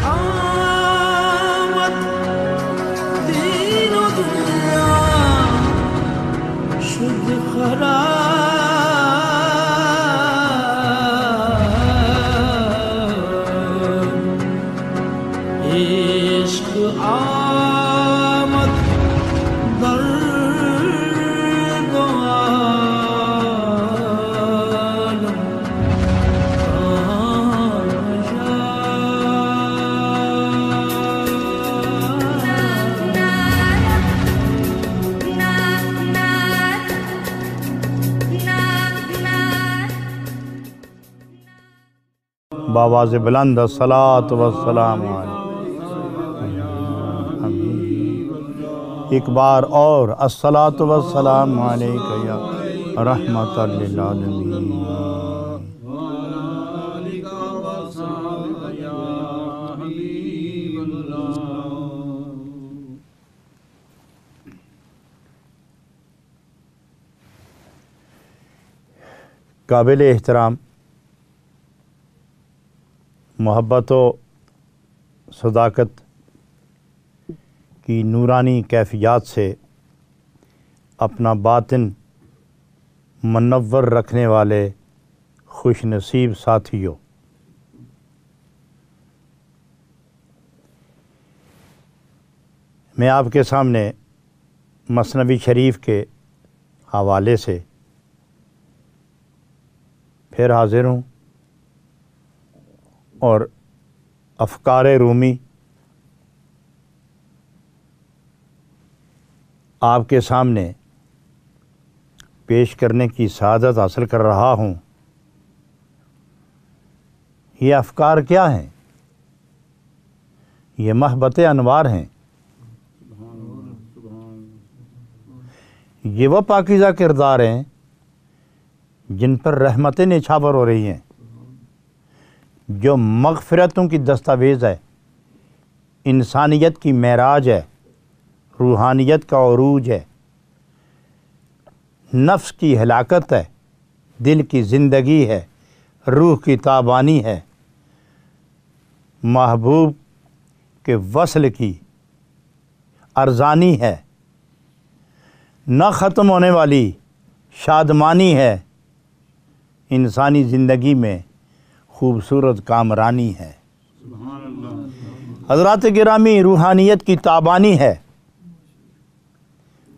آمد دین و دنیا شد خراب، عشق آمد در دو عالم بآواز بلند الصلاۃ والسلام علیہ ایک بار اور الصلاۃ والسلام علیک یا رحمت للعالمین۔ قابل احترام محبت و صداقت کی نورانی کیفیات سے اپنا باطن منور رکھنے والے خوش نصیب ساتھیوں، میں آپ کے سامنے مثنوی شریف کے حوالے سے پھر حاضر ہوں اور افکار رومی آپ کے سامنے پیش کرنے کی سعادت حاصل کر رہا ہوں۔ یہ افکار کیا ہیں؟ یہ محبت انوار ہیں، یہ وہ پاکیزہ کردار ہیں جن پر رحمتیں نچھاور ہو رہی ہیں، جو مغفرتوں کی دستاویز ہے، انسانیت کی معراج ہے، روحانیت کا عروج ہے، نفس کی ہلاکت ہے، دل کی زندگی ہے، روح کی تابانی ہے، محبوب کے وصل کی ارزانی ہے، نہ ختم ہونے والی شادمانی ہے، انسانی زندگی میں خوبصورت کامرانی ہے، حضرات گرامی روحانیت کی تابانی ہے،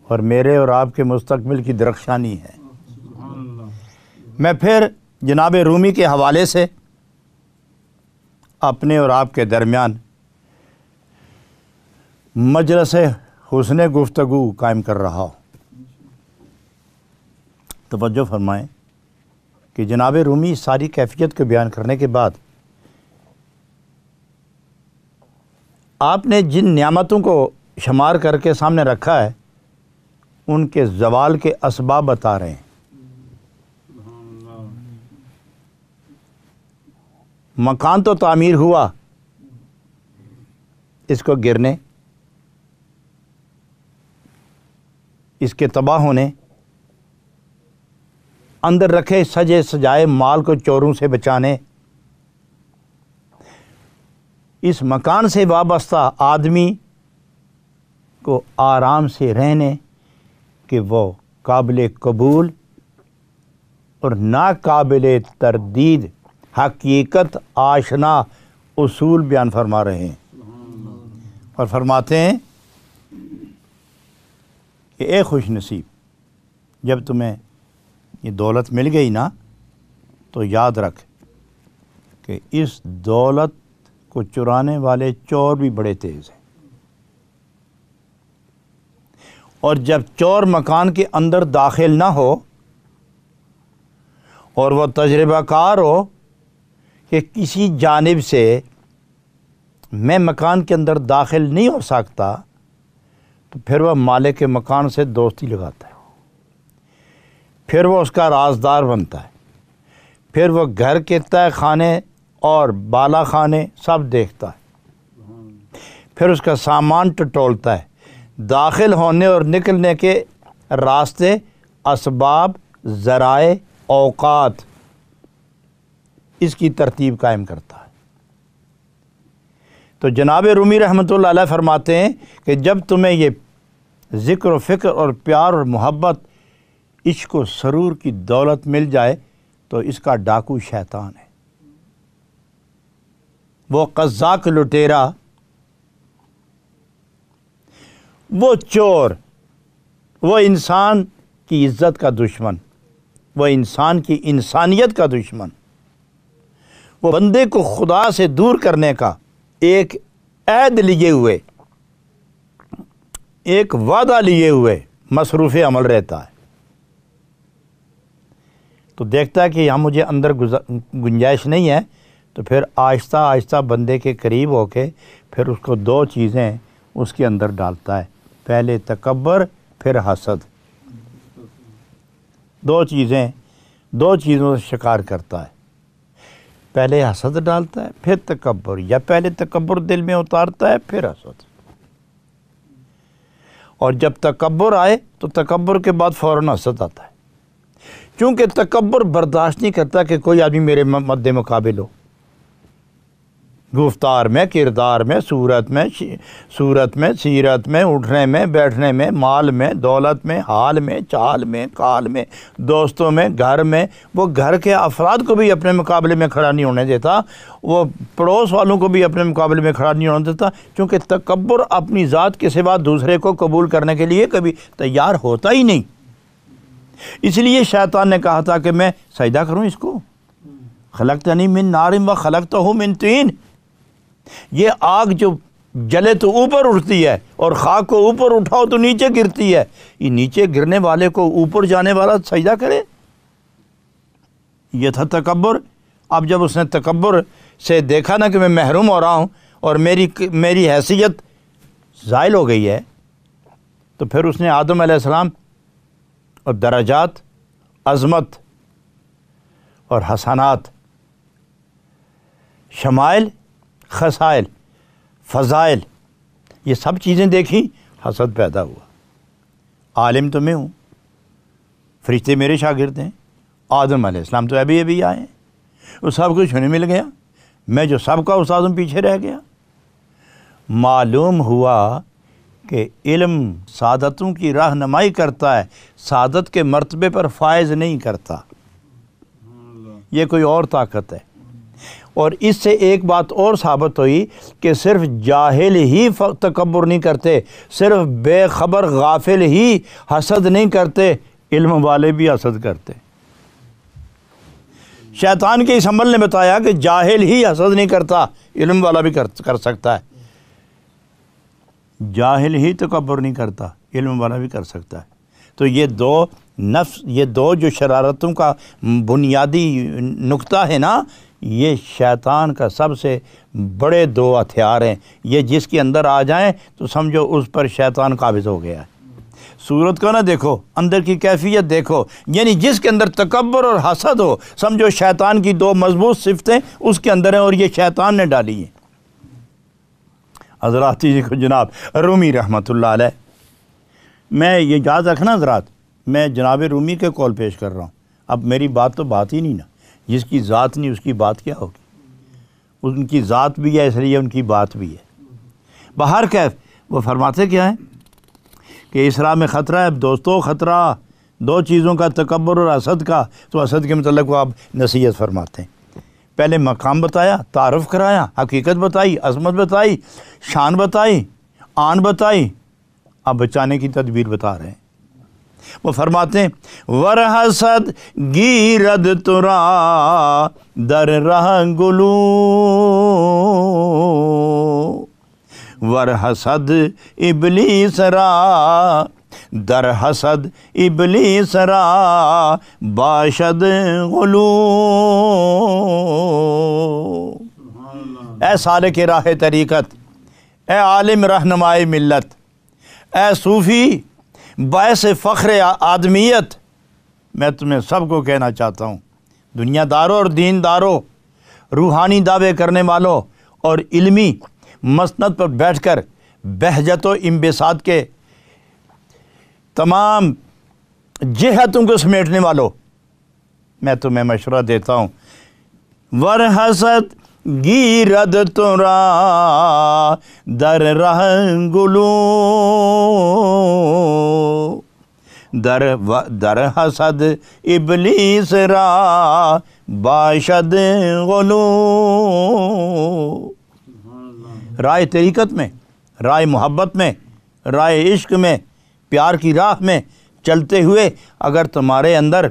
اور میرے اور آپ کے مستقبل کی درخشانی ہے۔ میں پھر جناب رومی کے حوالے سے اپنے اور آپ کے درمیان مجلس حسن گفتگو قائم کر رہا ہوں۔ توجہ فرمائیں کہ جناب رومی ساری کیفیت کو بیان کرنے کے بعد آپ نے جن نعمتوں کو شمار کر کے سامنے رکھا ہے ان کے زوال کے اسباب بتا رہے ہیں۔ مکان تو تعمیر ہوا، اس کو گرنے، اس کے تباہ ہونے، اندر رکھے سجے سجائے مال کو چوروں سے بچانے، اس مکان سے وابستہ آدمی کو آرام سے رہنے کہ وہ قابل قبول اور ناقابل تردید حقیقت آشنا اصول بیان فرما رہے ہیں، اور فرماتے ہیں کہ اے خوش نصیب، جب تمہیں یہ دولت مل گئی نا تو یاد رکھ کہ اس دولت کو چرانے والے چور بھی بڑے تیز ہیں، اور جب چور مکان کے اندر داخل نہ ہو اور وہ تجربہ کار ہو کہ کسی جانب سے میں مکان کے اندر داخل نہیں ہو سکتا، تو پھر وہ مالک کے مکان سے دوستی لگاتا ہے، پھر وہ اس کا رازدار بنتا ہے، پھر وہ گھر کے تہ خانے اور بالا خانے سب دیکھتا ہے، پھر اس کا سامان ٹٹولتا ہے، داخل ہونے اور نکلنے کے راستے، اسباب، ذرائع، اوقات، اس کی ترتیب قائم کرتا ہے۔ تو جناب رومی رحمۃ اللہ علیہ فرماتے ہیں کہ جب تمہیں یہ ذکر و فکر اور پیار اور محبت، عشق و سرور کی دولت مل جائے تو اس کا ڈاکو شیطان ہے، وہ قزاق لٹیرا، وہ چور، وہ انسان کی عزت کا دشمن، وہ انسان کی انسانیت کا دشمن، وہ بندے کو خدا سے دور کرنے کا ایک عہد لیے ہوئے، ایک وعدہ لیے ہوئے مصروف عمل رہتا ہے۔ تو دیکھتا ہے کہ یہاں مجھے اندر گنجائش نہیں ہے، تو پھر آہستہ آہستہ بندے کے قریب ہو کے پھر اس کو دو چیزیں اس کے اندر ڈالتا ہے، پہلے تکبر پھر حسد، دو چیزوں سے شکار کرتا ہے، پہلے حسد ڈالتا ہے پھر تکبر، یا پہلے تکبر دل میں اتارتا ہے پھر حسد، اور جب تکبر آئے تو تکبر کے بعد فوراً حسد آتا ہے، کیونکہ تکبر برداشت نہیں کرتا کہ کوئی آدمی میرے مد مقابل ہو، گفتار میں، کردار میں، صورت میں، سیرت میں، اٹھنے میں، بیٹھنے میں، مال میں، دولت میں، حال میں، چال میں، کال میں، دوستوں میں، گھر میں، وہ گھر کے افراد کو بھی اپنے مقابلے میں کھڑا نہیں ہونے دیتا، وہ پڑوس والوں کو بھی اپنے مقابلے میں کھڑا نہیں ہونے دیتا، کیونکہ تکبر اپنی ذات کے سوا دوسرے کو قبول کرنے کے لیے کبھی تیار ہوتا ہی نہیں۔ اس لیے شیطان نے کہا تھا کہ میں سجدہ کروں اس کو، خلقتنی من نار و خلقتہ من طین، یہ آگ جو جلے تو اوپر اٹھتی ہے اور خاک کو اوپر اٹھاؤ تو نیچے گرتی ہے، یہ نیچے گرنے والے کو اوپر جانے والا سجدہ کرے، یہ تھا تکبر۔ اب جب اس نے تکبر سے دیکھا نا کہ میں محروم ہو رہا ہوں اور میری حیثیت زائل ہو گئی ہے، تو پھر اس نے آدم علیہ السلام اور درجات، عظمت اور حسنات، شمائل، خصائل، فضائل، یہ سب چیزیں دیکھیں، حسد پیدا ہوا۔ عالم تو میں ہوں، فرشتے میرے شاگرد ہیں، آدم علیہ السلام تو ابھی آئے ہیں، وہ سب کچھ انہیں مل گیا، میں جو سب کا استاد ہوں پیچھے رہ گیا۔ معلوم ہوا کہ علم سعادتوں کی رہنمائی کرتا ہے، سعادت کے مرتبے پر فائز نہیں کرتا، یہ کوئی اور طاقت ہے۔ اور اس سے ایک بات اور ثابت ہوئی کہ صرف جاہل ہی تکبر نہیں کرتے، صرف بے خبر غافل ہی حسد نہیں کرتے، علم والے بھی حسد کرتے۔ شیطان کے اس عمل نے بتایا کہ جاہل ہی حسد نہیں کرتا، علم والا بھی کر سکتا ہے، جاہل ہی تکبر نہیں کرتا، علم والا بھی کر سکتا ہے۔ تو یہ دو جو شرارتوں کا بنیادی نقطہ ہے نا، یہ شیطان کا سب سے بڑے دو ہتھیار ہیں، یہ جس کے اندر آ جائیں تو سمجھو اس پر شیطان قابض ہو گیا ہے۔ صورت کو نہ دیکھو، اندر کی کیفیت دیکھو، یعنی جس کے اندر تکبر اور حسد ہو، سمجھو شیطان کی دو مضبوط صفتیں اس کے اندر ہیں اور یہ شیطان نے ڈالی ہیں۔ حضرات جی کو جناب رومی رحمۃ اللہ علیہ، میں یہ یاد رکھنا حضرات، میں جناب رومی کے قول پیش کر رہا ہوں، اب میری بات تو بات ہی نہیں نا، جس کی ذات نہیں اس کی بات کیا ہوگی، ان کی ذات بھی ہے اس لیے ان کی بات بھی ہے۔ بہر کیف وہ فرماتے کیا ہیں کہ اسراء میں خطرہ ہے دوستو، خطرہ دو چیزوں کا، تکبر اور حسد کا۔ تو حسد کے متعلق وہ آپ نصیحت فرماتے ہیں، پہلے مقام بتایا، تعارف کرایا، حقیقت بتائی، عظمت بتائی، شان بتائی، آن بتائی، اب بچانے کی تدبیر بتا رہے ہیں۔ وہ فرماتے ہیں ور حسد گیرد ترا در رہ گلو، ور حسد ابلیس را در حسد ابلیس را باشد غلو۔ اے سالک راہ طریقت، اے عالم رہنمائے ملت، اے صوفی باعث فخر آدمیت، میں تمہیں سب کو کہنا چاہتا ہوں، دنیا داروں اور دین داروں، روحانی دعوے کرنے والوں اور علمی مسند پر بیٹھ کر بہجت و انبساط کے تمام جہتوں کو سمیٹنے والوں، میں تمہیں مشورہ دیتا ہوں، ور حسد گیرد تو را در رہ گلو در حسد ابلیس را باشد غلو. رائے طریقت میں، رائے محبت میں، رائے عشق میں، پیار کی راہ میں چلتے ہوئے اگر تمہارے اندر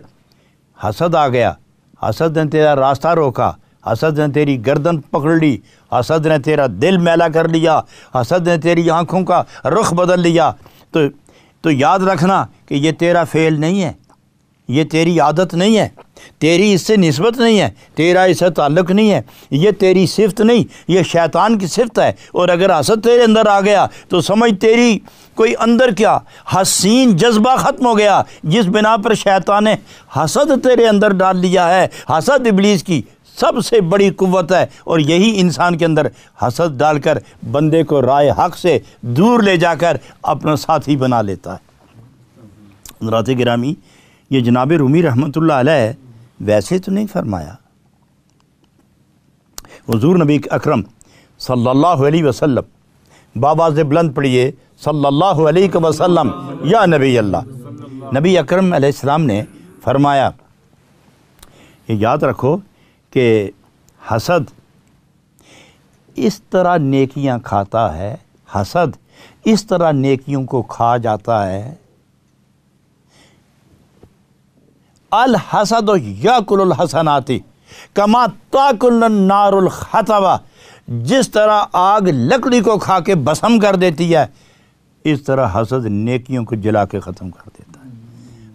حسد آ گیا، حسد نے تیرا راستہ روکا، حسد نے تیری گردن پکڑ لی، حسد نے تیرا دل میلا کر لیا، حسد نے تیری آنکھوں کا رخ بدل لیا، تو یاد رکھنا کہ یہ تیرا فعل نہیں ہے، یہ تیری عادت نہیں ہے، تیری اس سے نسبت نہیں ہے، تیرا اس سے تعلق نہیں ہے، یہ تیری صفت نہیں، یہ شیطان کی صفت ہے. اور اگر حسد تیرے اندر آ گیا تو سمجھ تیری کوئی اندر کیا حسین جذبہ ختم ہو گیا جس بنا پر شیطان نے حسد تیرے اندر ڈال لیا ہے. حسد ابلیس کی سب سے بڑی قوت ہے، اور یہی انسان کے اندر حسد ڈال کر بندے کو رائے حق سے دور لے جا کر اپنا ساتھی بنا لیتا ہے. حضرات گرامی، یہ جناب رومی رحمۃ اللہ علیہ ویسے تو نہیں فرمایا. حضور نبی اکرم صلی اللہ علیہ وسلم، بابا سے بلند پڑھیے صلی اللہ علیہ وسلم یا نبی اللہ. نبی اکرم علیہ السلام نے فرمایا، یہ یاد رکھو کہ حسد اس طرح نیکیاں کھاتا ہے، حسد اس طرح نیکیوں کو کھا جاتا ہے. الحسد یاکل الحسنات کما تاکل النار الحطب. جس طرح آگ لکڑی کو کھا کے بھسم کر دیتی ہے، اس طرح حسد نیکیوں کو جلا کے ختم کر دیتا ہے.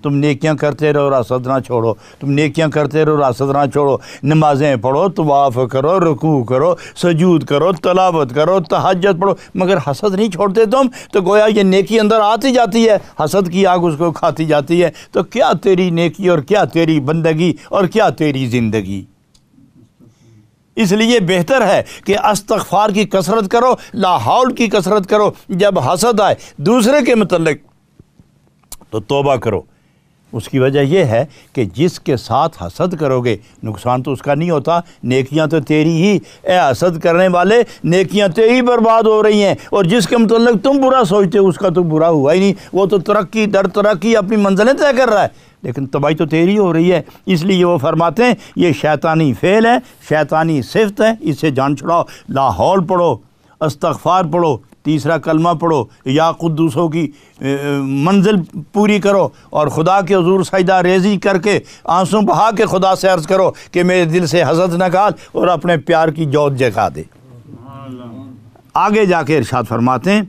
تم نیکیاں کرتے رہو، حسد نہ چھوڑو. تم نیکیاں کرتے رہو، حسد نہ چھوڑو. نمازیں پڑھو، طواف کرو، رکوع کرو، سجود کرو، تلاوت کرو، تہجد پڑھو، مگر حسد نہیں چھوڑتے تم. تو گویا یہ نیکی اندر آتی جاتی ہے، حسد کی آگ اس کو کھاتی جاتی ہے. تو کیا تیری نیکی اور کیا تیری بندگی اور کیا تیری زندگی. اس لیے بہتر ہے کہ استغفار کی کثرت کرو، لا حول کی کثرت کرو. جب حسد آئے دوسرے کے متعلق تو توبہ کرو. اس کی وجہ یہ ہے کہ جس کے ساتھ حسد کرو گے نقصان تو اس کا نہیں ہوتا، نیکیاں تو تیری ہی، اے حسد کرنے والے نیکیاں تیری برباد ہو رہی ہیں. اور جس کے متعلق تم برا سوچتے ہو اس کا تو برا ہوا ہی نہیں، وہ تو ترقی در ترقی اپنی منزلیں طے کر رہا ہے، لیکن تباہی تو تیری ہو رہی ہے. اس لیے وہ فرماتے ہیں یہ شیطانی فعل ہے، شیطانی صفت ہے، اس سے جان چھڑاؤ. لا حول پڑھو، استغفار پڑھو، تیسرا کلمہ پڑھو، یا قدوسوں کی منزل پوری کرو، اور خدا کے حضور سجدہ ریزی کر کے آنسوں بہا کے خدا سے عرض کرو کہ میرے دل سے حسد نکال اور اپنے پیار کی جوت جگا دے. آگے جا کے ارشاد فرماتے ہیں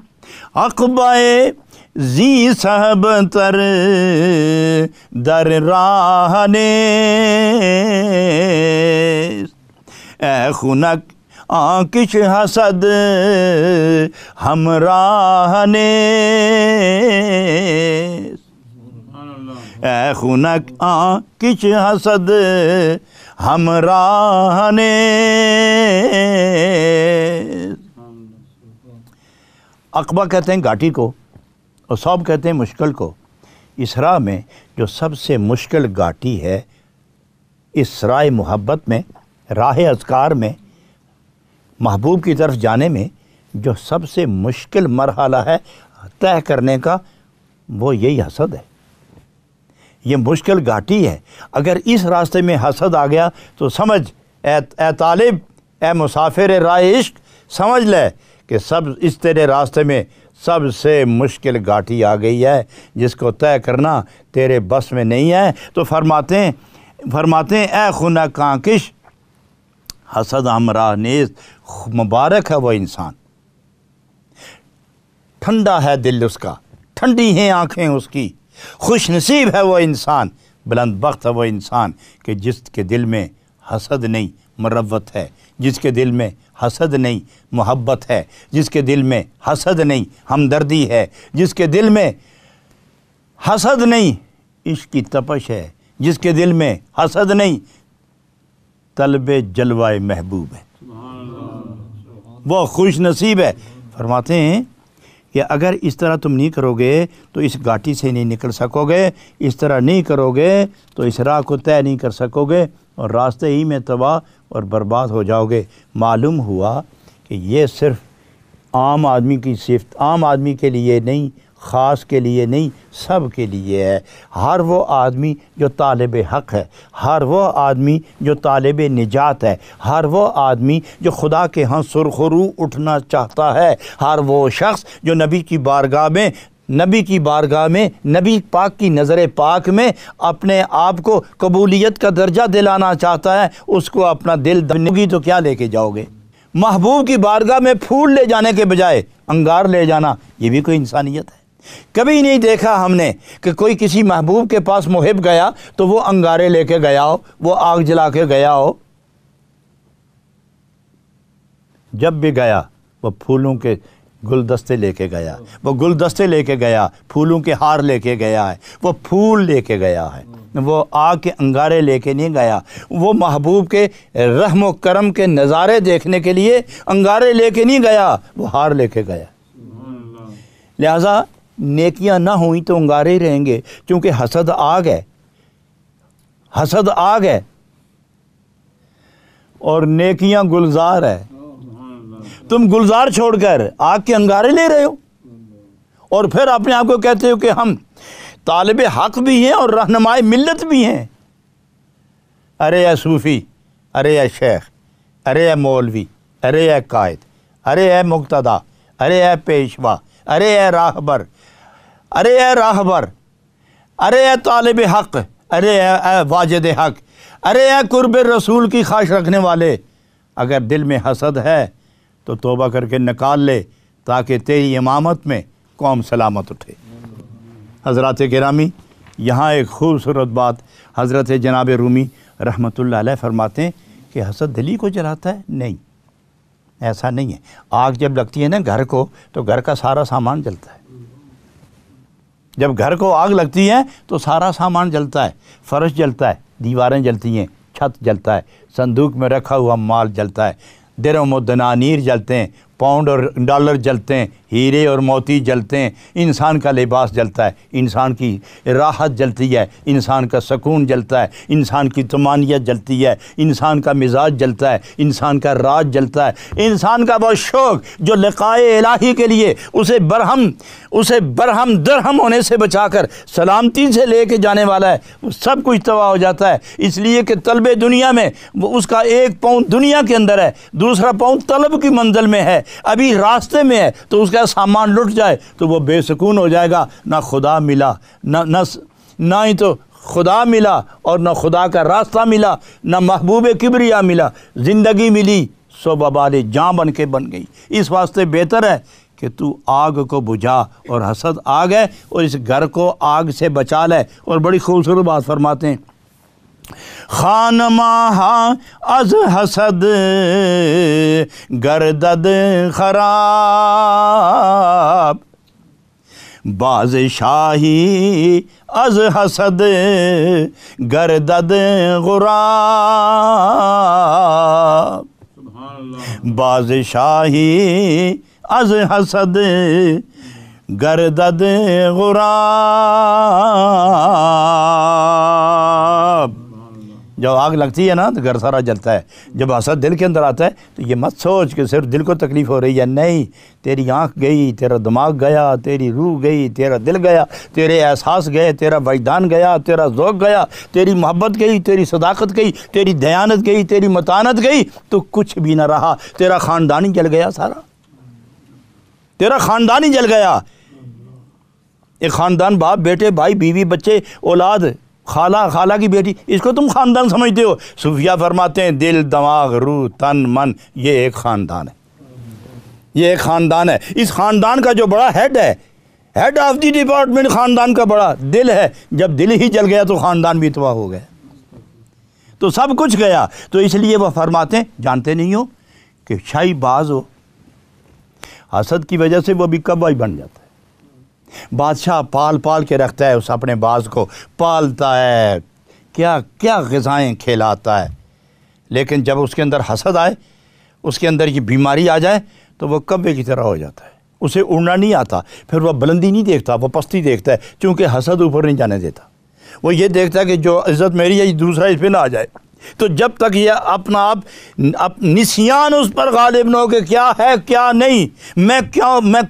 عقبۂ زی صحب تر در راہ نے اے خنک آنکش حسد ہمراہ نے اے خنک آنکش حسد ہمراہ نے. عقبہ کہتے ہیں گھاٹی کو، اور صوب کہتے ہیں مشکل کو. اس راہ میں جو سب سے مشکل گھاٹی ہے، اس راہ محبت میں، راہ اذکار میں، محبوب کی طرف جانے میں جو سب سے مشکل مرحلہ ہے طے کرنے کا، وہ یہی حسد ہے. یہ مشکل گھاٹی ہے. اگر اس راستے میں حسد آ گیا تو سمجھ اے طالب، اے مسافر راہ عشق، سمجھ لے کہ اس تیرے راستے میں سب سے مشکل گھاٹی آ گئی ہے جس کو طے کرنا تیرے بس میں نہیں ہے. تو فرماتے ہیں اے خنک آنکش حسد ہمراہ نیز، مبارک ہے وہ انسان، ٹھنڈا ہے دل اس کا، ٹھنڈی ہیں آنکھیں اس کی، خوش نصیب ہے وہ انسان، بلند بخت ہے وہ انسان کہ جس کے دل میں حسد نہیں مروت ہے، جس کے دل میں حسد نہیں محبت ہے، جس کے دل میں حسد نہیں ہمدردی ہے، جس کے دل میں حسد نہیں عشق کی تپش ہے، جس کے دل میں حسد نہیں طلب جلوہ محبوب ہے، وہ خوش نصیب ہے. فرماتے ہیں کہ اگر اس طرح تم نہیں کرو گے تو اس گھاٹی سے نہیں نکل سکو گے، اس طرح نہیں کرو گے تو اس راہ کو طے نہیں کر سکو گے. اور راستے ہی میں تباہ اور برباد ہو جاؤ گے۔ معلوم ہوا کہ یہ صرف عام آدمی کی صفت، عام آدمی کے لیے نہیں، خاص کے لیے نہیں، سب کے لیے ہے۔ ہر وہ آدمی جو طالب حق ہے، ہر وہ آدمی جو طالب نجات ہے، ہر وہ آدمی جو خدا کے ہاں سرخرو اٹھنا چاہتا ہے، ہر وہ شخص جو نبی کی بارگاہ میں نبی پاک کی نظر پاک میں اپنے آپ کو قبولیت کا درجہ دلانا چاہتا ہے، اس کو اپنا دل دنگی تو کیا لے کے جاؤ گے؟ محبوب کی بارگاہ میں پھول لے جانے کے بجائے انگار لے جانا، یہ بھی کوئی انسانیت ہے؟ کبھی نہیں دیکھا ہم نے کہ کوئی کسی محبوب کے پاس محب گیا تو وہ انگارے لے کے گیا ہو، وہ آگ جلا کے گیا ہو۔ جب بھی گیا وہ پھولوں کے گلدستے لے کے گیا، وہ گلدستے لے کے گیا، پھولوں کے ہار لے کے گیا ہے، وہ پھول لے کے گیا ہے، وہ آگ کے انگارے لے کے نہیں گیا۔ وہ محبوب کے رحم و کرم کے نظارے دیکھنے کے لیے انگارے لے کے نہیں گیا، وہ ہار لے کے گیا۔ لہٰذا نیکیاں نہ ہوئیں تو انگارے ہی رہیں گے، کیونکہ حسد آگ ہے، حسد آگ ہے اور نیکیاں گلزار ہے۔ تم گلزار چھوڑ کر آگ کے انگارے لے رہے ہو اور پھر اپنے آپ کو کہتے ہو کہ ہم طالب حق بھی ہیں اور رہنمائے ملت بھی ہیں۔ ارے اے صوفی، ارے اے شیخ، ارے اے مولوی، ارے اے قائد، ارے اے مقتدا، ارے اے پیشوا، ارے اے راہبر، ارے اے راہبر، ارے اے طالب حق، ارے اے واجد حق، ارے اے قرب رسول کی خواہش رکھنے والے، اگر دل میں حسد ہے تو توبہ کر کے نکال لے تاکہ تیری امامت میں قوم سلامت اٹھے۔ حضرات گرامی، یہاں ایک خوبصورت بات حضرت جناب رومی رحمۃ اللہ علیہ فرماتے ہیں کہ حسد دلی کو جلاتا ہے؟ نہیں، ایسا نہیں ہے۔ آگ جب لگتی ہے نا گھر کو تو گھر کا سارا سامان جلتا ہے۔ جب گھر کو آگ لگتی ہے تو سارا سامان جلتا ہے، فرش جلتا ہے، دیواریں جلتی ہیں، چھت جلتا ہے، صندوق میں رکھا ہوا مال جلتا ہے، درہم و دنانیر جلتے ہیں، پاؤنڈ اور ڈالر جلتے ہیں، ہیرے اور موتی جلتے ہیں، انسان کا لباس جلتا ہے، انسان کی راحت جلتی ہے، انسان کا سکون جلتا ہے، انسان کی طمانینت جلتی ہے، انسان کا مزاج جلتا ہے، انسان کا راج جلتا ہے، انسان کا وہ شوق جو لقائے الہی کے لیے اسے برہم درہم ہونے سے بچا کر سلامتی سے لے کے جانے والا ہے، وہ سب کچھ تباہ ہو جاتا ہے۔ اس لیے کہ طلب دنیا میں وہ اس کا ایک پاؤں دنیا کے اندر ہے، دوسرا پاؤں طلب کی منزل میں ہے، ابھی راستے میں ہے، تو اس کا سامان لٹ جائے تو وہ بے سکون ہو جائے گا۔ نہ خدا ملا، نہ ہی تو خدا ملا اور نہ خدا کا راستہ ملا، نہ محبوب کبریا ملا، زندگی ملی سو ببال جاں بن کے بن گئی۔ اس واسطے بہتر ہے کہ تو آگ کو بجھا، اور حسد آگ ہے اور اس گھر کو آگ سے بچا لے۔ اور بڑی خوبصورت بات فرماتے ہیں، خان ماہا از حسد گردد خراب، بادشاہی از حسد گردد غراب، بادشاہی از حسد گردد غراب۔ جب آگ لگتی ہے نا تو گھر سارا جلتا ہے۔ جب حسد دل کے اندر آتا ہے تو یہ مت سوچ کہ صرف دل کو تکلیف ہو رہی ہے، نہیں، تیری آنکھ گئی، تیرا دماغ گیا، تیری روح گئی، تیرا دل گیا، تیرے احساس گئے، تیرا وجدان گیا، تیرا ذوق گیا، تیری محبت گئی، تیری صداقت گئی، تیری دیانت گئی، تیری متانت گئی، تو کچھ بھی نہ رہا۔ تیرا خاندان ہی جل گیا، سارا تیرا خاندان ہی جل گیا۔ ایک خاندان، باپ، بیٹے، بھائی، بیوی، بچے، اولاد، خالہ کی بیٹی، اس کو تم خاندان سمجھتے ہو۔ صوفیہ فرماتے ہیں دل، دماغ، روح، تن، من، یہ ایک خاندان ہے، یہ ایک خاندان ہے۔ اس خاندان کا جو بڑا ہیڈ ہے، ہیڈ آف دی ڈپارٹمنٹ خاندان کا بڑا دل ہے۔ جب دل ہی جل گیا تو خاندان بھی تباہ ہو گیا، تو سب کچھ گیا۔ تو اس لیے وہ فرماتے ہیں، جانتے نہیں ہو کہ شاہی باز ہو، حسد کی وجہ سے وہ بھی کبائی بن جاتا ہے۔ بادشاہ پال کے رکھتا ہے، اس اپنے باز کو پالتا ہے، کیا کیا غذائیں کھلاتا ہے، لیکن جب اس کے اندر حسد آئے، اس کے اندر یہ بیماری آ جائے تو وہ کبے کی طرح ہو جاتا ہے۔ اسے اڑنا نہیں آتا، پھر وہ بلندی نہیں دیکھتا، وہ پستی دیکھتا ہے، کیونکہ حسد اوپر نہیں جانے دیتا۔ وہ یہ دیکھتا ہے کہ جو عزت میری ہے یہ دوسرا اس پہ نہ آ جائے، تو جب تک یہ اپنا آپ نسیان اس پر غالب نہ ہو کہ کیا ہے کیا نہیں، میں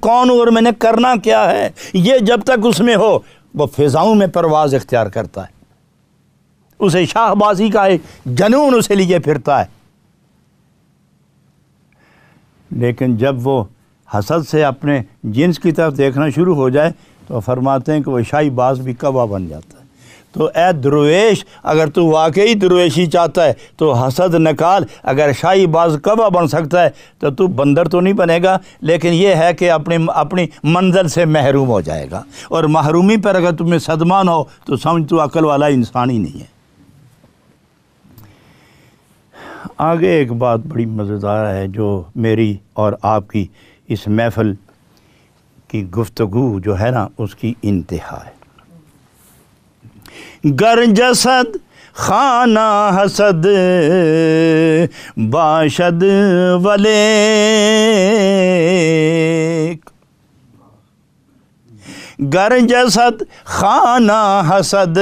کون ہوں اور میں نے کرنا کیا ہے، یہ جب تک اس میں ہو وہ فضاؤں میں پرواز اختیار کرتا ہے، اسے شاہ بازی کا ایک جنون اسے لیے پھرتا ہے۔ لیکن جب وہ حسد سے اپنے جنس کی طرف دیکھنا شروع ہو جائے تو فرماتے ہیں کہ وہ شاہی باز بھی کبا بن جاتا ہے۔ تو اے درویش، اگر تو واقعی درویشی چاہتا ہے تو حسد نکال، اگر شاہی باز کبا بن سکتا ہے تو بندر تو نہیں بنے گا، لیکن یہ ہے کہ اپنی منزل سے محروم ہو جائے گا، اور محرومی پر اگر تمہیں صدمہ نہ ہو تو سمجھ تو عقل والا انسان ہی نہیں ہے۔ آگے ایک بات بڑی مزیدار ہے جو میری اور آپ کی اس محفل کی گفتگو جو ہے نا اس کی انتہا ہے۔ گر جسد خانہ حسد باشد ولیک، گر جسد خانہ حسد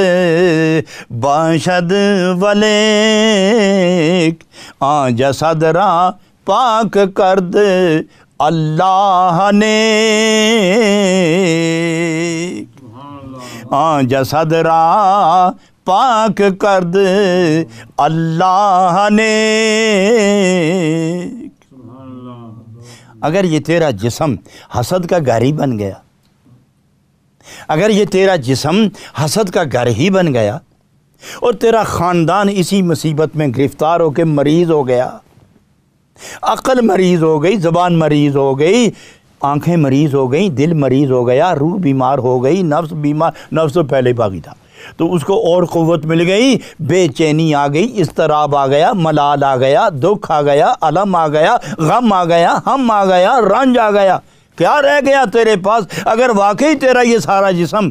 باشد ولیک، آن جسد را پاک کرد اللہ نے، آن جسد را پاک کرد اللہ نے۔ اگر یہ تیرا جسم حسد کا گھر ہی بن گیا، اگر یہ تیرا جسم حسد کا گھر ہی بن گیا اور تیرا خاندان اسی مصیبت میں گرفتار ہو کے مریض ہو گیا، عقل مریض ہو گئی، زبان مریض ہو گئی، آنکھیں مریض ہو گئیں، دل مریض ہو گیا، روح بیمار ہو گئی، نفس بیمار، نفس تو پہلے باغی تھا تو اس کو اور قوت مل گئی، بے چینی آ گئی، اضطراب آ گیا، ملال آ گیا، دکھ آ گیا، الم آ گیا، غم آ گیا، ہم آ گیا، رنج آ گیا، کیا رہ گیا تیرے پاس؟ اگر واقعی تیرا یہ سارا جسم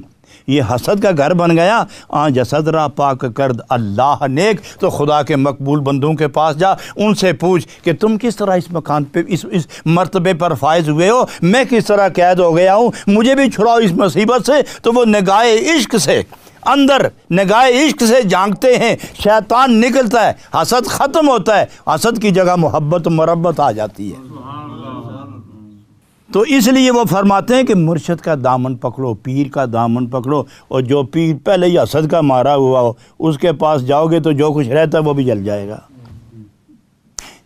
یہ حسد کا گھر بن گیا، آن جسد را پاک کرد اللہ نیک، تو خدا کے مقبول بندوں کے پاس جا، ان سے پوچھ کہ تم کس طرح اس مکان پہ اس مرتبے پر فائز ہوئے ہو، میں کس طرح قید ہو گیا ہوں، مجھے بھی چھڑاؤ اس مصیبت سے۔ تو وہ نگاہ عشق سے اندر نگاہ عشق سے جھانکتے ہیں، شیطان نکلتا ہے، حسد ختم ہوتا ہے، حسد کی جگہ محبت و مربت آ جاتی ہے۔ تو اس لیے وہ فرماتے ہیں کہ مرشد کا دامن پکڑو، پیر کا دامن پکڑو، اور جو پیر پہلے ہی حسد کا مارا ہوا ہو اس کے پاس جاؤ گے تو جو کچھ رہتا ہے وہ بھی جل جائے گا۔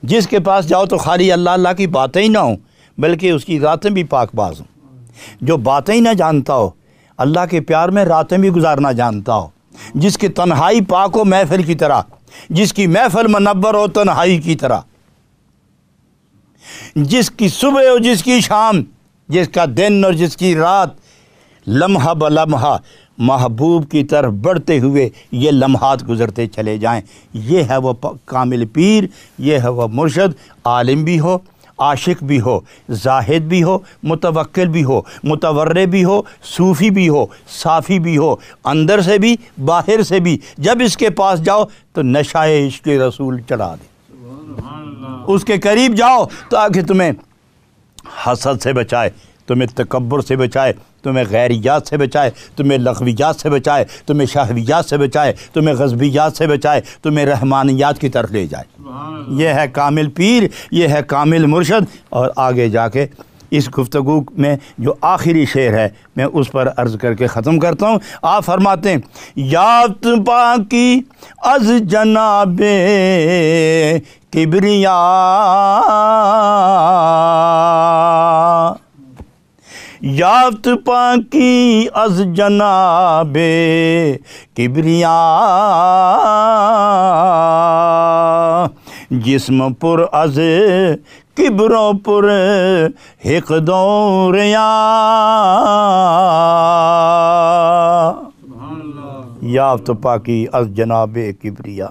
جس کے پاس جاؤ تو خالی اللہ اللہ کی باتیں ہی نہ ہوں بلکہ اس کی راتیں بھی پاک باز ہوں، جو باتیں ہی نہ جانتا ہو، اللہ کے پیار میں راتیں بھی گزارنا جانتا ہو، جس کی تنہائی پاک ہو محفل کی طرح، جس کی محفل منور ہو تنہائی کی طرح، جس کی صبح اور جس کی شام، جس کا دن اور جس کی رات لمحہ بلمحہ محبوب کی طرف بڑھتے ہوئے یہ لمحات گزرتے چلے جائیں، یہ ہے وہ کامل پیر، یہ ہے وہ مرشد، عالم بھی ہو، عاشق بھی ہو، زاہد بھی ہو، متوکل بھی ہو، متورع بھی ہو، صوفی بھی ہو، صافی بھی ہو، اندر سے بھی باہر سے بھی، جب اس کے پاس جاؤ تو نشہ عشق رسول چڑھا دے، اس کے قریب جاؤ تاکہ تمہیں حسد سے بچائے، تمہیں تکبر سے بچائے، تمہیں غیریات سے بچائے، تمہیں لغویات سے بچائے، تمہیں شہویات سے بچائے، تمہیں غضبیات سے بچائے، تمہیں رحمانیات کی طرف لے جائے۔ یہ ہے کامل پیر، یہ ہے کامل مرشد۔ اور آگے جا کے اس گفتگو میں جو آخری شعر ہے میں اس پر عرض کر کے ختم کرتا ہوں۔ آپ فرماتے ہیں یافت پاکی از جناب کبریا، یافت پاکی از جناب کبریا، جسم پر از کبروں پر حقدوں ریا، یافت پاکی از جناب کبریا۔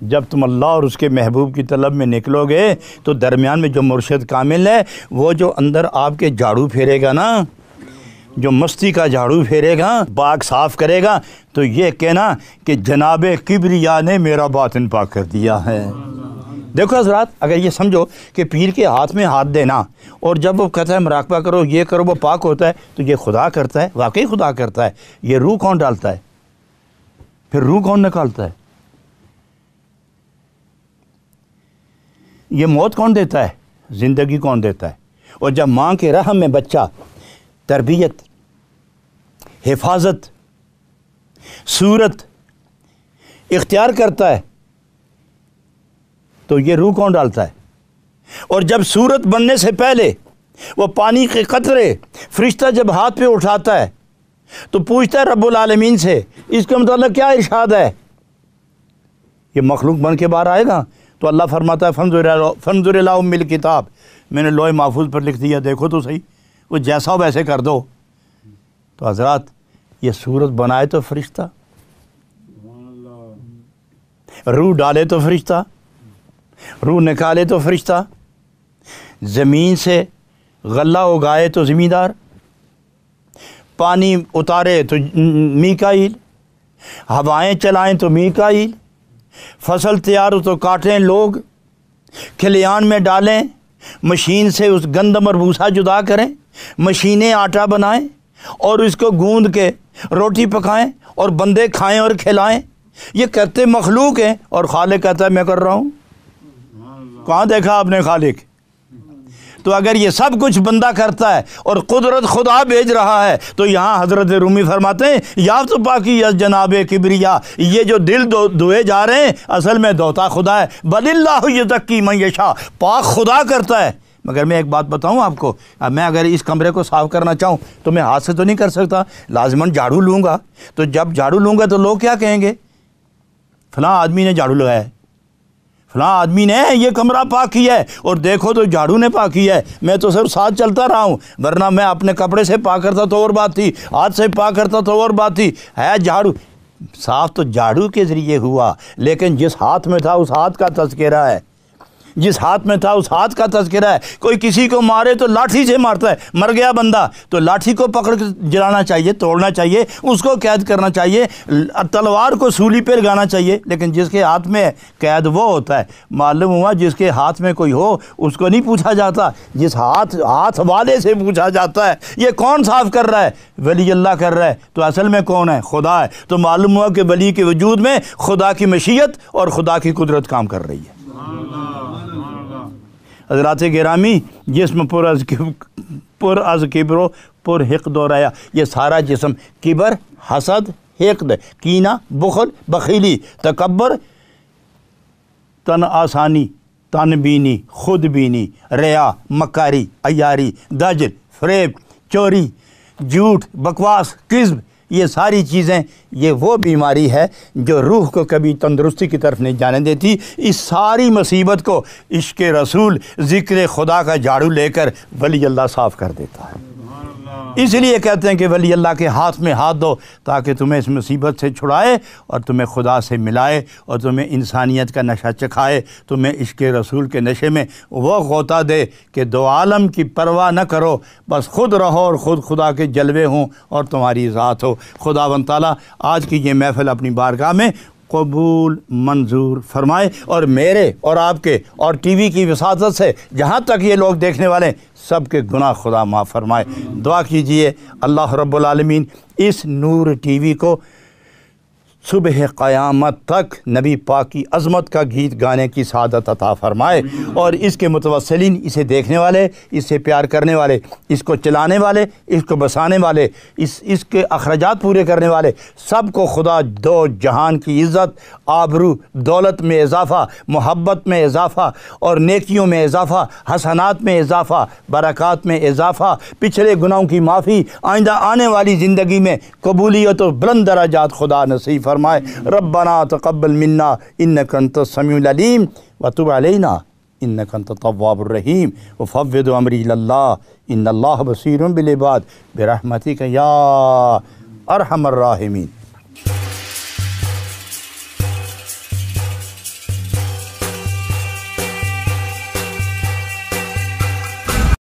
جب تم اللہ اور اس کے محبوب کی طلب میں نکلو گے تو درمیان میں جو مرشد کامل ہے وہ جو اندر آپ کے جھاڑو پھیرے گا نا، جو مستی کا جھاڑو پھیرے گا، باغ صاف کرے گا، تو یہ کہنا کہ جناب کبریا نے میرا باطن پاک کر دیا ہے۔ دیکھو حضرات، اگر یہ سمجھو کہ پیر کے ہاتھ میں ہاتھ دینا اور جب وہ کہتا ہے مراقبہ کرو، یہ کرو، وہ پاک ہوتا ہے، تو یہ خدا کرتا ہے، واقعی خدا کرتا ہے۔ یہ روح کون ڈالتا ہے؟ پھر روح کون نکالتا ہے؟ یہ موت کون دیتا ہے؟ زندگی کون دیتا ہے؟ اور جب ماں کے رحم میں بچہ تربیت، حفاظت، صورت اختیار کرتا ہے تو یہ روح کون ڈالتا ہے؟ اور جب صورت بننے سے پہلے وہ پانی کے قطرے فرشتہ جب ہاتھ پہ اٹھاتا ہے تو پوچھتا ہے رب العالمین سے اس کا مطلب کیا ارشاد ہے؟ یہ مخلوق بن کے باہر آئے گا تو اللہ فرماتا ہے فانظر الی ام الکتاب، میں نے لوح محفوظ پر لکھ دیا، دیکھو تو صحیح، وہ جیسا ہو ویسے کر دو۔ تو حضرات یہ صورت بنائے تو فرشتہ، روح ڈالے تو فرشتہ، روح نکالے تو فرشتہ، زمین سے غلہ اگائے تو زمیندار، پانی اتارے تو میکائیل، ہوائیں چلائیں تو میکائیل، فصل تیار ہو تو کاٹیں لوگ، کھلیان میں ڈالیں، مشین سے اس گندم اور بھوسا جدا کریں، مشینیں آٹا بنائیں اور اس کو گوندھ کے روٹی پکائیں اور بندے کھائیں اور کھلائیں۔ یہ کرتے مخلوق ہیں اور خالق کہتا ہے میں کر رہا ہوں۔ کہاں دیکھا آپ نے خالق؟ تو اگر یہ سب کچھ بندہ کرتا ہے اور قدرت خدا بھیج رہا ہے تو یہاں حضرت رومی فرماتے ہیں یا تو پاکی یا جناب کبریا، یہ جو دل دھوئے جا رہے ہیں اصل میں دھوتا خدا ہے، بل اللہ یزکی من یشاء، پاک خدا کرتا ہے۔ مگر میں ایک بات بتاؤں آپ کو، اب میں اگر اس کمرے کو صاف کرنا چاہوں تو میں ہاتھ سے تو نہیں کر سکتا، لازماً جھاڑو لوں گا۔ تو جب جھاڑو لوں گا تو لوگ کیا کہیں گے؟ فلاں آدمی نے جھاڑو لگایا ہے، فلاں آدمی نے یہ کمرہ پاک کیا ہے، اور دیکھو تو جھاڑو نے پاک کیا ہے، میں تو صرف ساتھ چلتا رہا ہوں، ورنہ میں اپنے کپڑے سے پاک کرتا تو اور بات تھی، ہاتھ سے پاک کرتا تو اور بات تھی۔ ہے جھاڑو صاف تو جھاڑو کے ذریعے ہوا، لیکن جس ہاتھ میں تھا اس ہاتھ کا تذکرہ ہے، جس ہاتھ میں تھا اس ہاتھ کا تذکرہ ہے۔ کوئی کسی کو مارے تو لاٹھی سے مارتا ہے، مر گیا بندہ تو لاٹھی کو پکڑ کے جلانا چاہیے، توڑنا چاہیے، اس کو قید کرنا چاہیے، تلوار کو سولی پہ لگانا چاہیے، لیکن جس کے ہاتھ میں قید وہ ہوتا ہے۔ معلوم ہوا جس کے ہاتھ میں کوئی ہو اس کو نہیں پوچھا جاتا، جس ہاتھ والے سے پوچھا جاتا ہے یہ کون صاف کر رہا ہے؟ ولی اللہ کر رہا ہے، تو اصل میں کون ہے؟ خدا ہے۔ تو معلوم ہوا کہ ولی کے وجود میں خدا کی مشیت اور خدا کی قدرت کام کر رہی ہے۔ حضرات گرامی، جسم پر از کبر و پر حقد و ریا، یہ سارا جسم کبر، حسد، حقد، کینہ، بخل، بخیلی، تکبر، تن آسانی، تن بینی، خود بینی، ریا، مکاری، عیاری، دجل، فریب، چوری، جھوٹ، بکواس، کذب، یہ ساری چیزیں یہ وہ بیماری ہے جو روح کو کبھی تندرستی کی طرف نہیں جانے دیتی۔ اس ساری مصیبت کو عشق رسول، ذکر خدا کا جھاڑو لے کر ولی اللہ صاف کر دیتا ہے۔ اس لیے کہتے ہیں کہ ولی اللہ کے ہاتھ میں ہاتھ دو تاکہ تمہیں اس مصیبت سے چھڑائے اور تمہیں خدا سے ملائے اور تمہیں انسانیت کا نشہ چکھائے، تمہیں عشق رسول کے نشے میں وہ غوطہ دے کہ دو عالم کی پرواہ نہ کرو، بس خود رہو اور خود خدا کے جلوے ہوں اور تمہاری ذات ہو۔ خداوند تعالیٰ آج کی یہ محفل اپنی بارگاہ میں قبول منظور فرمائے، اور میرے اور آپ کے اور ٹی وی کی وساطت سے جہاں تک یہ لوگ دیکھنے والے سب کے گناہ خدا معاف فرمائے۔ دعا کیجئے اللہ رب العالمین اس نور ٹی وی کو صبح قیامت تک نبی پاک کی عظمت کا گیت گانے کی سعادت عطا فرمائے، اور اس کے متوسلین، اسے دیکھنے والے، اس سے پیار کرنے والے، اس کو چلانے والے، اس کو بسانے والے، اس کے اخراجات پورے کرنے والے سب کو خدا دو جہان کی عزت، آبرو، دولت میں اضافہ، محبت میں اضافہ اور نیکیوں میں اضافہ، حسنات میں اضافہ، برکات میں اضافہ، پچھلے گناہوں کی معافی، آئندہ آنے والی زندگی میں قبولیت و بلند درجات خدا نصیب فرمائے۔ ربنا تقبل منا انک انت السمیع العلیم وتب علینا انک انت التواب الرحیم وفوض امری الی اللہ ان اللہ بصیر بالعباد برحمتک یا ارحم الراحمین۔